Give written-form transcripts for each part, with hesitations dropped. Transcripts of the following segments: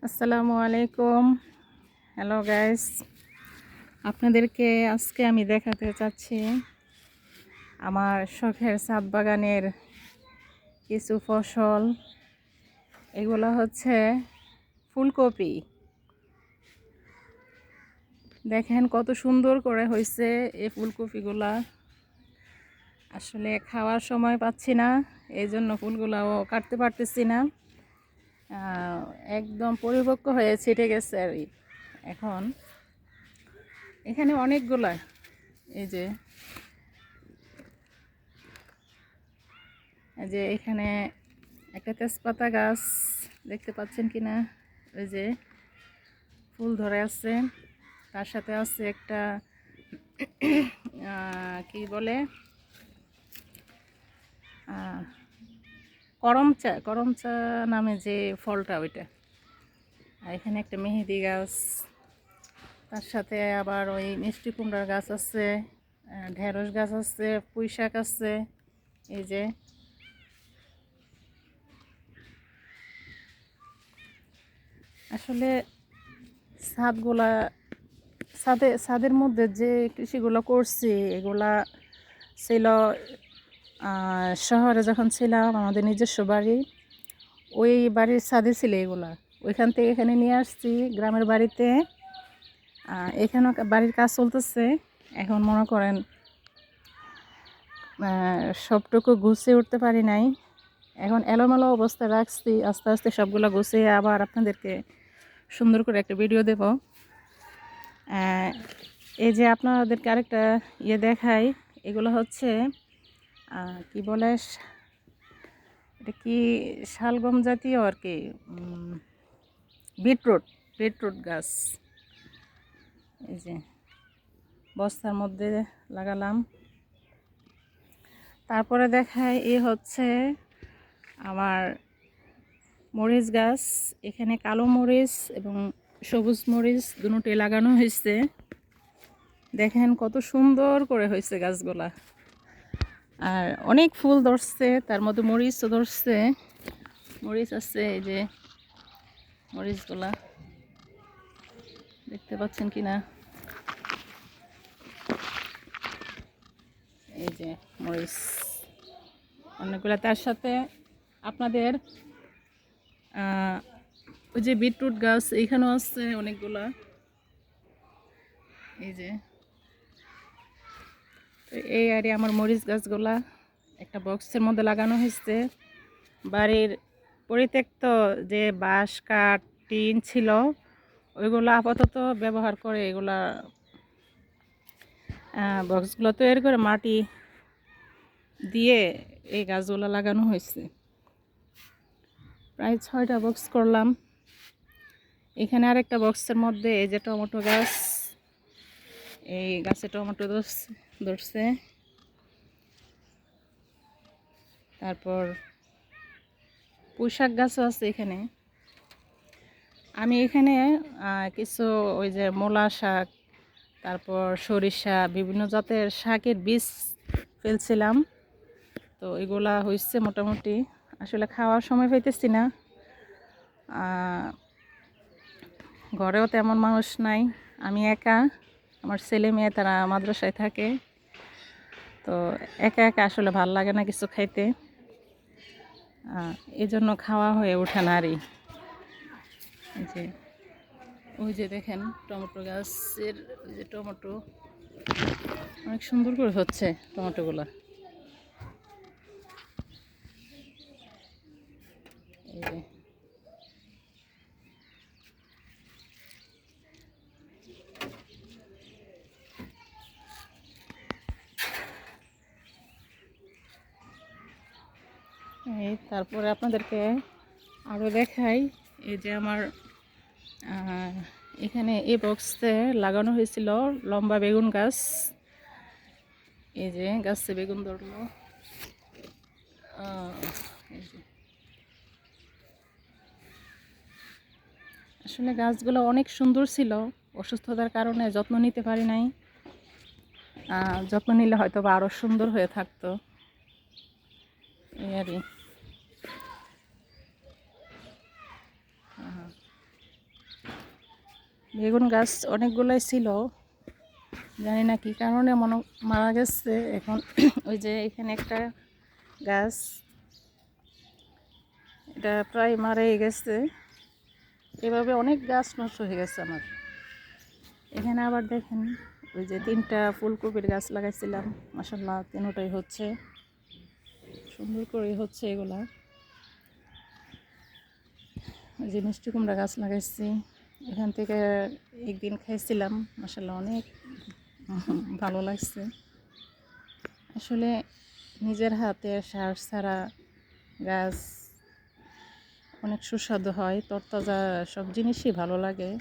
আসসালামু আলাইকুম। Hello guys, আপনাদেরকে আজকে আমি দেখাতে চাচ্ছি আমার শখের ছাদ বাগানের কিছু ফসল। এগুলো হচ্ছে ফুলকপি। দেখেন কত সুন্দর করে হয়েছে এই ফুলকপিগুলা। আসলে খাওয়ার সময় পাচ্ছি না, এই জন্য ফুলগুলাও কাটতে পারতেছি না। একদম পরিপক্ক হয়ে ছিটে গেছে আর কি। এখন এখানে অনেকগুলা, এই যে এখানে একটা তেজপাতা গাছ দেখতে পাচ্ছেন কিনা, ওই যে ফুল ধরে আছে, তার সাথে আছে একটা কি বলে করমচা, করমচা নামে যে ফলটা ওইটা। আর এখানে একটা মেহেদি গাছ, তার সাথে আবার ওই মিষ্টি কুমড়ার গাছ আছে, ঢেঁড়স গাছ আছে, পুঁই শাক আছে। এই যে আসলে ছাদের মধ্যে যে কৃষিগুলো করছি এগুলা ছিল শহরে যখন ছিলাম, আমাদের নিজস্ব বাড়ি, ওই বাড়ির ছাদে ছিল এগুলা। ওইখান থেকে এখানে নিয়ে আসছি গ্রামের বাড়িতে। এখানেও বাড়ির কাজ চলতেছে। এখন মনে করেন সবটুকু গুছিয়ে উঠতে পারি নাই, এখন এলোমেলো অবস্থায় রাখছি। আস্তে আস্তে সবগুলো গুছিয়ে আবার আপনাদেরকে সুন্দর করে একটা ভিডিও দেব। এই যে আপনাদেরকে আরেকটা দেখাই, এগুলো হচ্ছে কি বলে, এটা কি শালগম জাতীয় আর কি, বিটরুট, বিটরুট গাছ। এই যে বস্তার মধ্যে লাগালাম। তারপরে দেখাই, হচ্ছে আমার মরিচ গাছ। এখানে কালো মরিচ এবং সবুজ মরিচ দুটোই লাগানো হয়েছে। দেখেন কত সুন্দর করে হয়েছে গাছগুলা, আর অনেক ফুল ধরছে, তার মধ্যে মরিচও ধরছে। মরিচ আছে, এই যে মরিচগুলা দেখতে পাচ্ছেন কিনা, এই যে মরিচ অনেকগুলা। তার সাথে আপনাদের ওই যে বিটরুট গাছ এখানেও আছে অনেকগুলা। এই যে এই আর আমার মরিচ গাছগুলা একটা বক্সের মধ্যে লাগানো হয়েছে। বাড়ির পরিত্যক্ত যে বাঁশ কাঠ টিন ছিল ওইগুলো আপাতত ব্যবহার করে এগুলা বক্সগুলো তৈরি করে মাটি দিয়ে এই গাছগুলো লাগানো হয়েছে। প্রায় 6টা বক্স করলাম। এখানে আরেকটা বক্সের মধ্যে এই যে টমেটো গাছ, এই গাছে টমেটো ধরছে। তারপর পুঁই শাক গাছও আছে এখানে। আমি এখানে কিছু ওই যে মূলা শাক, তারপর সরিষা, বিভিন্ন জাতের শাকের বীজ ফেলছিলাম। তো এগুলা হয়েছে মোটামুটি। আসলে খাওয়ার সময় পাইতেছি না, ঘরেও তেমন মানুষ নাই, আমি একা, আমার ছেলে মেয়ে তারা মাদ্রাসায় থাকে। তো একা একা আসলে ভাল লাগে না কিছু খাইতে, এই জন্য খাওয়া হয়ে ওঠে না আরই। যে ওই যে দেখেন টমেটো গাছের, ওই যে টমেটো অনেক সুন্দর করে হচ্ছে টমেটোগুলো। এই যে তারপরে আপনাদেরকে আরও দেখাই, এই যে আমার এখানে এই বক্সে লাগানো হয়েছিল লম্বা বেগুন গাছ। এই যে গাছে বেগুন ধরলো। আসলে গাছগুলো অনেক সুন্দর ছিল, অসুস্থতার কারণে যত্ন নিতে পারি নাই। যত্ন নিলে হয়তো বা আরও সুন্দর হয়ে থাকতো, এই আর কি। বেগুন গাছ অনেকগুলাই ছিল, জানি না কী কারণে মারা গেছে এখন। ওই যে এখানে একটা গাছ, এটা প্রায় মারাই গেছে। এভাবে অনেক গাছ নষ্ট হয়ে গেছে আমার। এখানে আবার দেখেন ওই যে 3টা ফুলকপির গাছ লাগাইছিলাম, মাশাআল্লাহ 3টাই হচ্ছে, সুন্দর করে হচ্ছে এগুলা। ওই যে মিষ্টি কুমড়া গাছ লাগাইছি, এখান থেকে একদিন খাইছিলাম, মাশাআল্লাহ অনেক ভালো লাগছে। আসলে নিজের হাতে সার ছাড়া গাছ অনেক সুস্বাদু হয়, তরতাজা সব জিনিসই ভালো লাগে,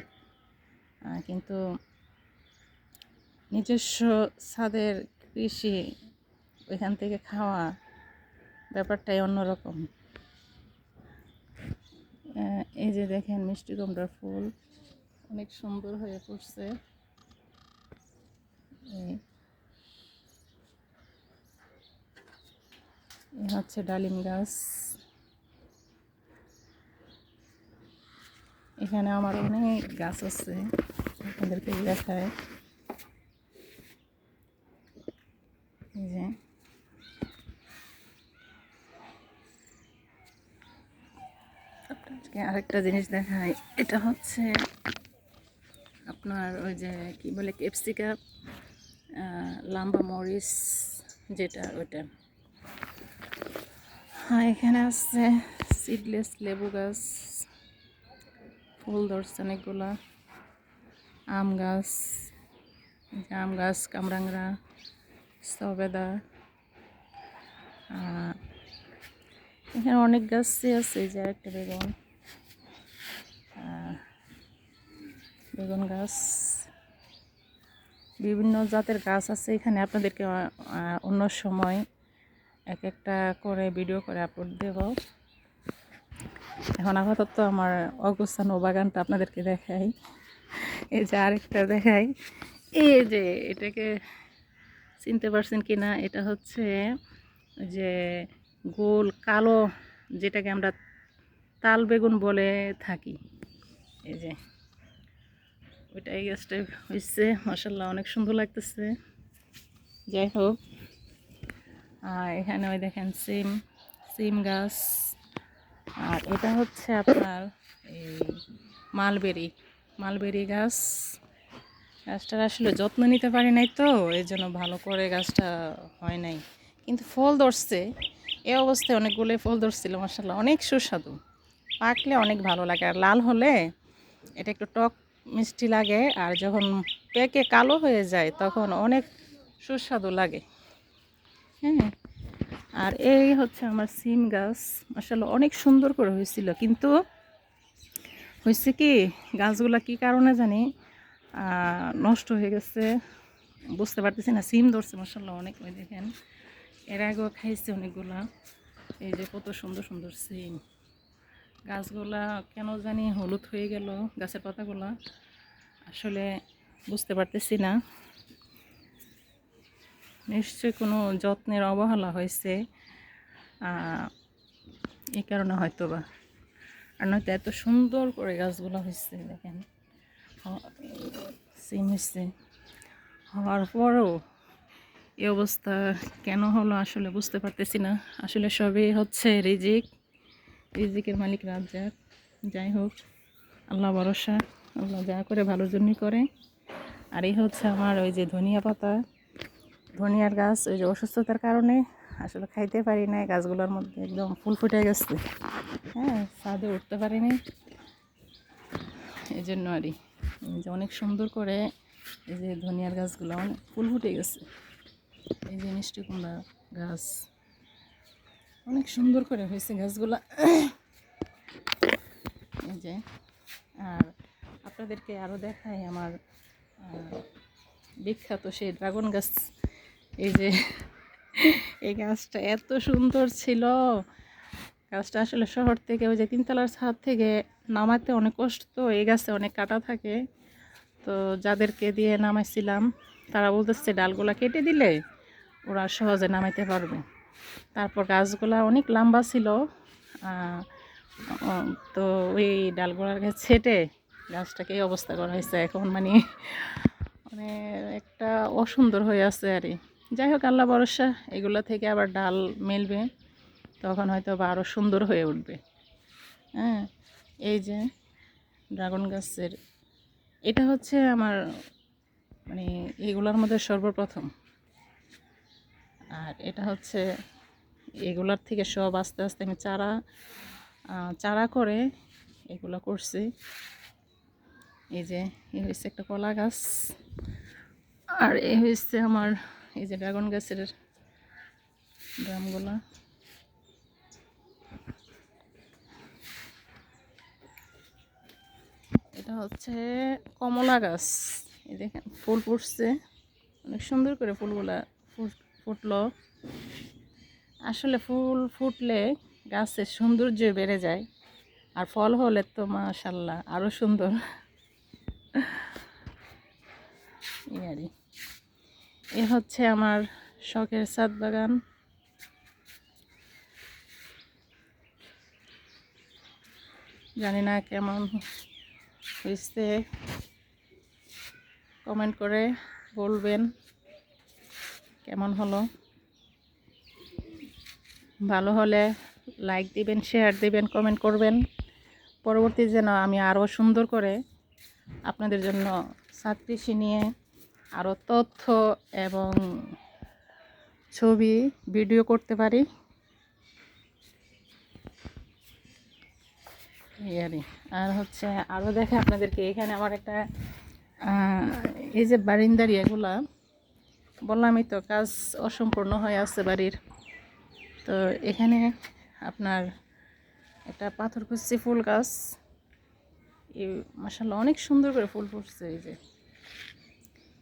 কিন্তু নিজস্ব ছাদের কৃষি ওইখান থেকে খাওয়া ব্যাপারটাই অন্যরকম। এই যে দেখেন মিষ্টি কুমড়ার ফুল অনেক সুন্দর হয়ে পড়ছে। এই হচ্ছে ডালিম গাছ। এখানে আমার অনেক গাছ আছে, আপনাদেরকে দেখায়। এই যে আপনাদেরকে আরেকটা জিনিস দেখাই, এটা হচ্ছে আপনার ওই যে কি বলে ক্যাপসিকাম, লাম্বা মরিচ যেটা, ওইটা। হ্যাঁ, এখানে আছে সিডলেস লেবু গাছ, ফুল ধরছে অনেকগুলা। আম গাছ, আম গাছ, কামরাংরা, সবেদা, এখানে অনেক গাছই আছে। এই যে একটা বেগুন গাছ, বিভিন্ন জাতের গাছ আছে এখানে। আপনাদেরকে অন্য সময় এক একটা করে ভিডিও করে আপলোড দেব। এখন আপাতত আমার অগোছানো বাগানটা আপনাদেরকে দেখাই। এই যে আরেকটা দেখাই, এই যে এটাকে চিনতে পারছেন কি না, এটা হচ্ছে যে গোল কালো, যেটাকে আমরা তাল বেগুন বলে থাকি। এই যে ওইটা এই গাছটা হয়েছে, মাশাআল্লাহ অনেক সুন্দর লাগতেছে। যাই হোক, আর এখানে ওই দেখেন সিম গাছ, আর এটা হচ্ছে আপনার এই মালবেরি গাছ। গাছটার আসলে যত্ন নিতে পারি নাই, তো এই জন্য ভালো করে গাছটা হয় নাই, কিন্তু ফল ধরছে। এই অবস্থায় অনেকগুলোই ফল ধরছিল, মাশাআল্লাহ অনেক সুস্বাদু, পাকলে অনেক ভালো লাগে। আর লাল হলে এটা একটু টক মিষ্টি লাগে, আর যখন পেকে কালো হয়ে যায় তখন অনেক সুস্বাদু লাগে। হ্যাঁ, আর এই হচ্ছে আমার সিম গাছ, মাশাআল্লাহ অনেক সুন্দর করে হয়েছিল, কিন্তু হয়েছে কি গাছগুলা কি কারণে জানি নষ্ট হয়ে গেছে, বুঝতে পারতেছি না। সিম ধরছে মাশাআল্লাহ অনেক, ওই দেখেন এর আগেও খাইছে অনেকগুলা। এই যে কত সুন্দর সুন্দর সিম। গাছগুলা কেন জানি হলুদ হয়ে গেল, গাছের পাতাগুলা আসলে বুঝতে পারতেছি না, নিশ্চয়ই কোনো যত্নের অবহেলা হয়েছে, এই কারণে হয়তো বা। আর নয়তো এত সুন্দর করে গাছগুলো হয়েছে, দেখেন সিম হয়েছে, হওয়ার পরও এই অবস্থা কেন হলো আসলে বুঝতে পারতেছি না। আসলে সবই হচ্ছে রিজিকের মালিক রাজ্জাক। যাই হোক, আল্লাহ ভরসা, আল্লাহ যা করে ভালোর জন্যই করে। আর এই হচ্ছে আমার ওই যে ধনিয়ার গাছ, ওই যে অসুস্থতার কারণে আসলে খাইতে পারি না, গাছগুলোর মধ্যে একদম ফুল ফুটে গেছে। হ্যাঁ, ছাদে উঠতে পারিনি, এই জন্য আরই যে অনেক সুন্দর করে এই যে ধনিয়ার গাছগুলো অনেক ফুল ফুটে গেছে। এই যে মিষ্টি কুমড়া গাছ অনেক সুন্দর করে হয়েছে গাছগুলা। এই যে, আর আপনাদেরকে আরও দেখাই আমার বিখ্যাত সেই ড্রাগন গাছ। এই যে এই গাছটা এত সুন্দর ছিল, গাছটা আসলে শহর থেকে ওই যে 3তলার ছাদ থেকে নামাতে অনেক কষ্ট, তো এই গাছে অনেক কাটা থাকে। তো যাদেরকে দিয়ে নামাইছিলাম তারা বলতেছে ডালগুলা কেটে দিলে ওরা সহজে নামাইতে পারবে। তারপর গাছগুলা অনেক লম্বা ছিল, তো ওই ডালগুলাকে ছেটে গাছটাকে এই অবস্থা করা হয়েছে এখন, মানে মানে একটা অসুন্দর হয়ে আছে আর কি। যাই হোক, আল্লাহ ভরসা, এগুলো থেকে আবার ডাল মেলবে, তখন হয়তো বা আরও সুন্দর হয়ে উঠবে। হ্যাঁ, এই যে ড্রাগন গাছের, এটা হচ্ছে আমার মানে এগুলোর মধ্যে সর্বপ্রথম। আর এটা হচ্ছে এগুলার থেকে সব আস্তে আস্তে আমি চারা করে এগুলো করছি। এই যে এ হয়েছে একটা কলা গাছ, আর এ হয়েছে আমার এই যে ড্রাগন গাছের ড্রামগুলা। এটা হচ্ছে কমলা গাছ, এই দেখেন ফুল ফুটছে, অনেক সুন্দর করে ফুলগুলা ফুটলো। আসলে ফুল ফুটলে গাছের সৌন্দর্য বেড়ে যায়, আর ফল হলে তো মাশাল্লাহ আরও সুন্দর। ইয়ারি এ হচ্ছে আমার শখের ছাদ বাগান। জানি না কেমন হয়েছে, কমেন্ট করে বলবেন কেমন হলো। ভালো হলে লাইক দিবেন, শেয়ার দিবেন, কমেন্ট করবেন। পরবর্তী যেন আমি আরও সুন্দর করে আপনাদের জন্য ছাদ কৃষি নিয়ে আরও তথ্য এবং ছবি ভিডিও করতে পারি। আর হচ্ছে আরও দেখে আপনাদেরকে, এখানে আমার একটা এই যে বারিন্দার এগুলা বললামই তো, কাজ অসম্পূর্ণ হয়ে আছে বাড়ির। তো এখানে আপনার একটা পাথরকুচি ফুল গাছ, এই মাশাআল্লাহ অনেক সুন্দর করে ফুল ফুটছে। এই যে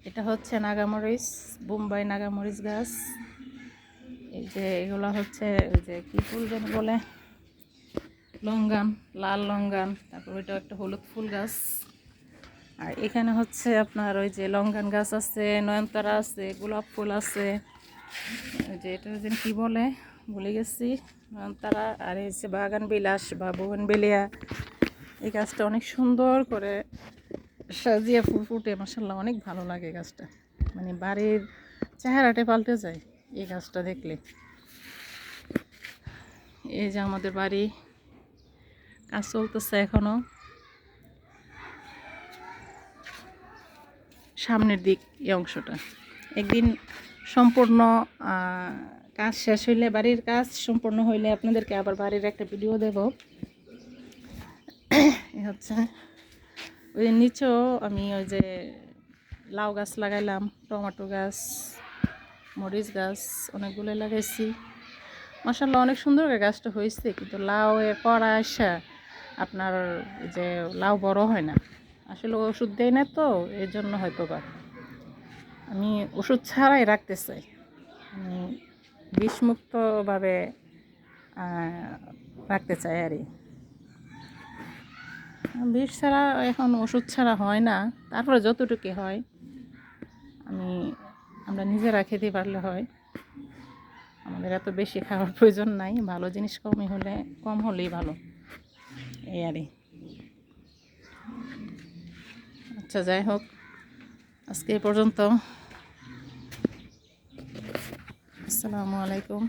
এটা হচ্ছে নাগামরিচ, বোম্বাই নাগামরিচ গাছ। এই যে এগুলো হচ্ছে ওই যে কী ফুল যেন বলে, লঙ্গান, লাল লঙ্গান। তারপর ওইটাও একটা হলুদ ফুল গাছ। আর এখানে হচ্ছে আপনার ওই যে লঙ্গান গাছ আছে, নয়নতারা আছে, গোলাপ ফুল আছে, ওই যে এটা যেন কী বলে ভুলে গেছি, নয়নতারা। আর এই যে বাগান বিলাস বা বোগেনভেলিয়া, এই গাছটা অনেক সুন্দর করে সাজিয়ে ফুল ফুটে, মাশাআল্লাহ অনেক ভালো লাগে গাছটা, মানে বাড়ির চেহারাটা পাল্টে যায় এই গাছটা দেখলে। এই যে আমাদের বাড়ি, কাজ চলতেছে এখনো, সামনের দিক এই অংশটা। একদিন সম্পূর্ণ কাজ শেষ হইলে, বাড়ির কাজ সম্পূর্ণ হইলে আপনাদেরকে আবার বাড়ির একটা ভিডিও দেব। হচ্ছে ওই নিচেও আমি ওই যে লাউ গাছ লাগাইলাম, টমেটো গাছ, মরিচ গাছ অনেকগুলো লাগাইছি। মাশাআল্লাহ অনেক সুন্দর করে গাছটা হয়েছে, কিন্তু লাউ এর করা আসা আপনার যে লাউ বড় হয় না, আসলে ওষুধ দেয় না তো, এর জন্য হয়তো বা আমি ওষুধ ছাড়াই রাখতে চাই, আমি বিষমুক্তভাবে রাখতে চাই আর কি। বিষ ছাড়া এখন ওষুধ ছাড়া হয় না, তারপরে যতটুকু হয় আমরা নিজেরা খেতে পারলে হয়, আমাদের এত বেশি খাওয়ার প্রয়োজন নাই, ভালো জিনিস কম হলেই ভালো, এই আর কি। আচ্ছা, যাই হোক, আজকে এই পর্যন্ত। আসসালামু আলাইকুম।